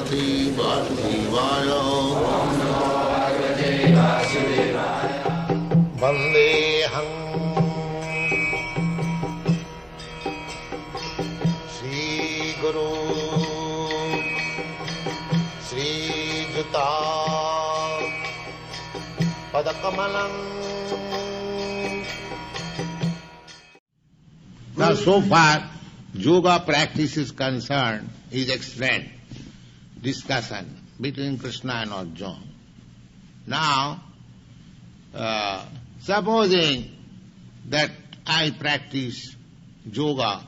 Bhagavate Vasudevaya. Vandeham Shri Guru Shri Juta Padakamalam. Now, so far, yoga practice is concerned, is explained, discussion between Krishna and Arjuna. Now, supposing that I practice yoga,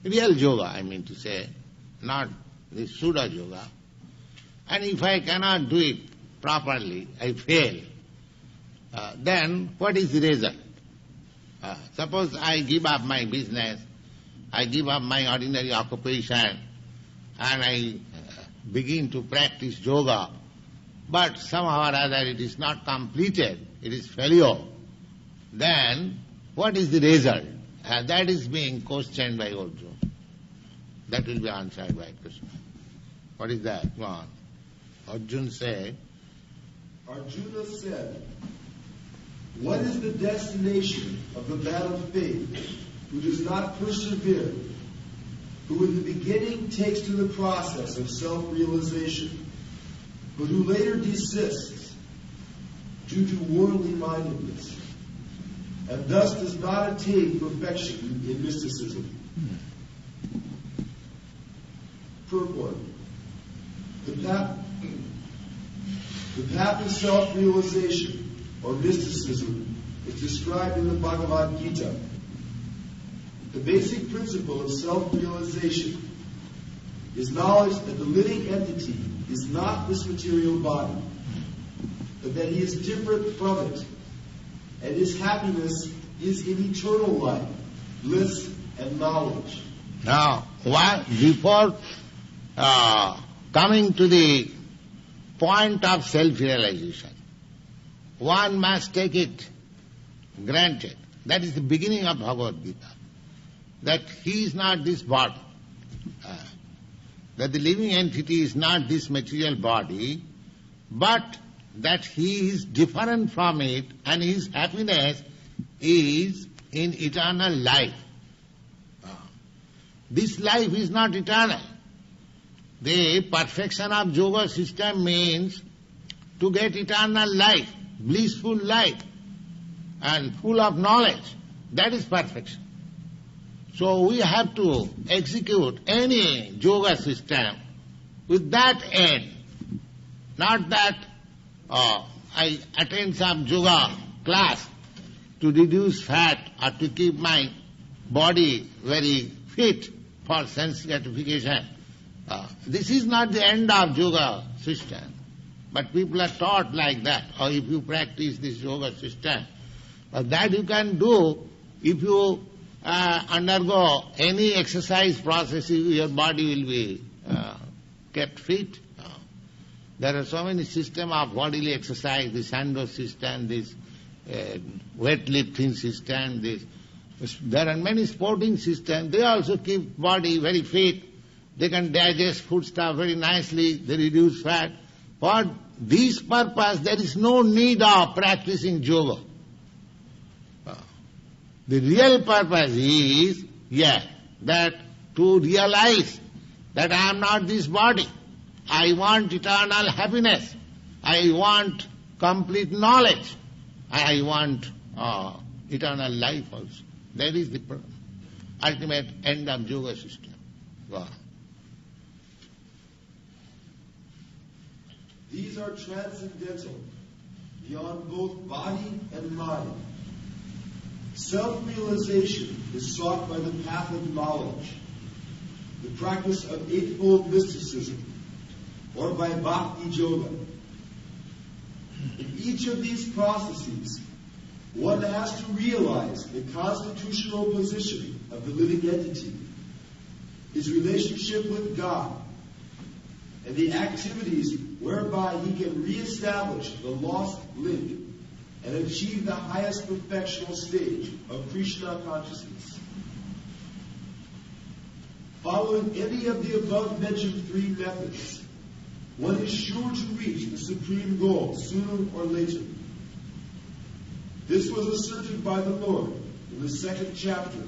real yoga I mean to say, not this pseudo yoga, and if I cannot do it properly, I fail, then what is the result? Suppose I give up my business, I give up my ordinary occupation, and I begin to practice yoga, but somehow or other it is not completed, it is failure, then what is the result? That is being questioned by Arjuna. That will be answered by Krishna. What is that? Go on. Arjuna said, what is the destination of the man of faith who does not persevere, who in the beginning takes to the process of self-realization, but who later desists due to worldly mindedness, and thus does not attain perfection in mysticism? Purport. The path of self-realization or mysticism is described in the Bhagavad Gita. The basic principle of self-realization is knowledge that the living entity is not this material body, but that he is different from it, and his happiness is in eternal life, bliss and knowledge. Now, before coming to the point of self-realization, one must take it granted. That is the beginning of Bhagavad Gita. That he is not this body. That the living entity is not this material body, but that he is different from it and his happiness is in eternal life. This life is not eternal. The perfection of yoga system means to get eternal life, blissful life, and full of knowledge. That is perfection. So we have to execute any yoga system with that end. Not that I attend some yoga class to reduce fat or to keep my body very fit for sense gratification. This is not the end of yoga system. But people are taught like that. Or if you practice this yoga system, that you can do if you undergo any exercise process, your body will be kept fit. There are so many systems of bodily exercise, the Sando system, this weightlifting system, there are many sporting systems. They also keep body very fit. They can digest food stuff very nicely. They reduce fat. For this purpose, there is no need of practicing yoga. The real purpose is, that to realize that I am not this body. I want eternal happiness. I want complete knowledge. I want eternal life also. That is the ultimate end of yoga system. Wow. These are transcendental, beyond both body and mind. Self-realization is sought by the path of knowledge, the practice of eightfold mysticism, or by bhakti yoga. In each of these processes, one has to realize the constitutional position of the living entity, his relationship with God, and the activities whereby he can reestablish the lost link and achieve the highest perfectional stage of Krishna consciousness. following any of the above-mentioned three methods, one is sure to reach the supreme goal sooner or later. This was asserted by the Lord in the second chapter.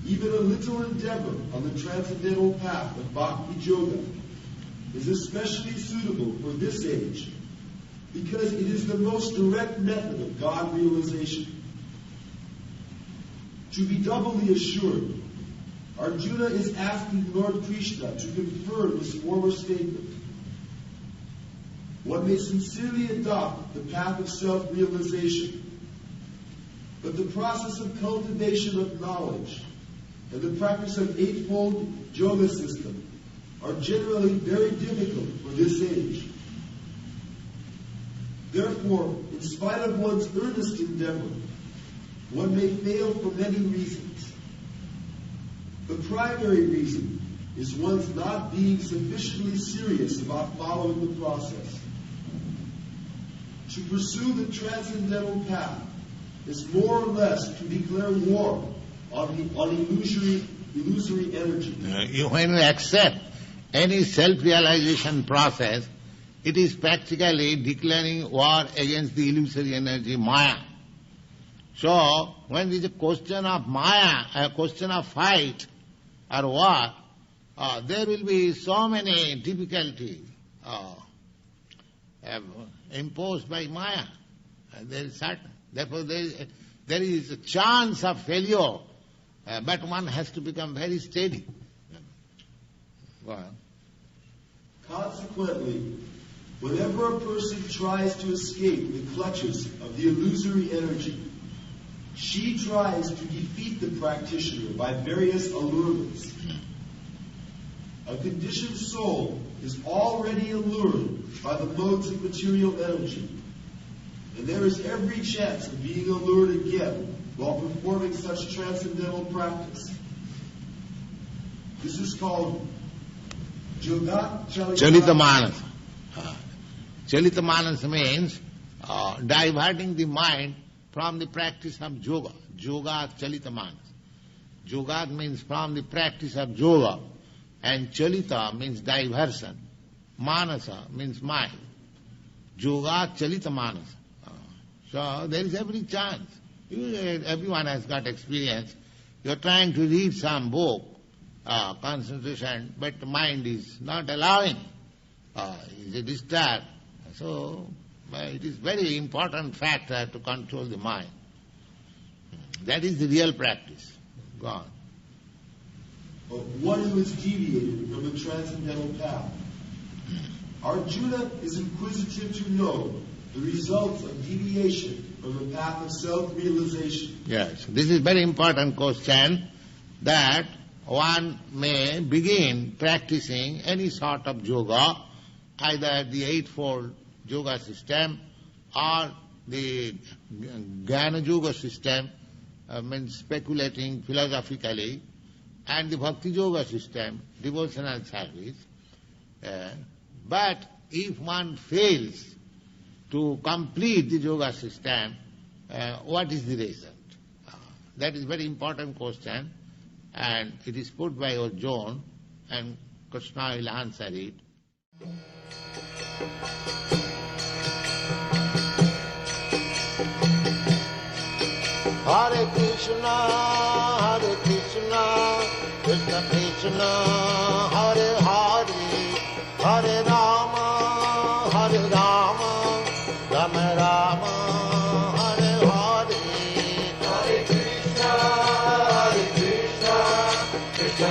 Even a little endeavor on the transcendental path of Bhakti Yoga is especially suitable for this age because it is the most direct method of God realization. To be doubly assured, Arjuna is asking Lord Krishna to confirm his former statement. One may sincerely adopt the path of self-realization, but the process of cultivation of knowledge and the practice of eightfold yoga system are generally very difficult for this age. Therefore, in spite of one's earnest endeavor, one may fail for many reasons. The primary reason is one's not being sufficiently serious about following the process. To pursue the transcendental path is more or less to declare war on illusory energy. When you accept any self-realization process, it is practically declaring war against the illusory energy, Maya. So, when there is a question of Maya, a question of fight or war, there will be so many difficulties imposed by Maya. There is certain. Therefore, there is a chance of failure, but one has to become very steady. Well, consequently, whenever a person tries to escape the clutches of the illusory energy, she tries to defeat the practitioner by various allurements. A conditioned soul is already allured by the modes of material energy, and there is every chance of being allured again while performing such transcendental practice. This is called Yoga Chalita Manas. Chalita Manas means diverting the mind from the practice of yoga. Yoga Chalita Manas. Yoga means from the practice of yoga, and Chalita means diversion. Manasa means mind. Yoga Chalita Manas. So there is every chance. Everyone has got experience. You are trying to read some book, concentration, but the mind is not allowing. It is disturbed. So it is very important factor to control the mind. That is the real practice. Go on. One who is deviated from the transcendental path. Arjuna is inquisitive to know the results of deviation from the path of self-realization. Yes, this is very important question, that one may begin practicing any sort of yoga, either the eightfold yoga system or the Jnana Yoga system, means speculating philosophically, and the Bhakti Yoga system, devotional service. But if one fails to complete the yoga system, what is the result? That is very important question, and it is put by Arjuna, and Krishna will answer it. Hare Krishna, Krishna Krishna, Hare Hare, Hare Rama, Rama Rama, Hare Hare. Hare Krishna, Krishna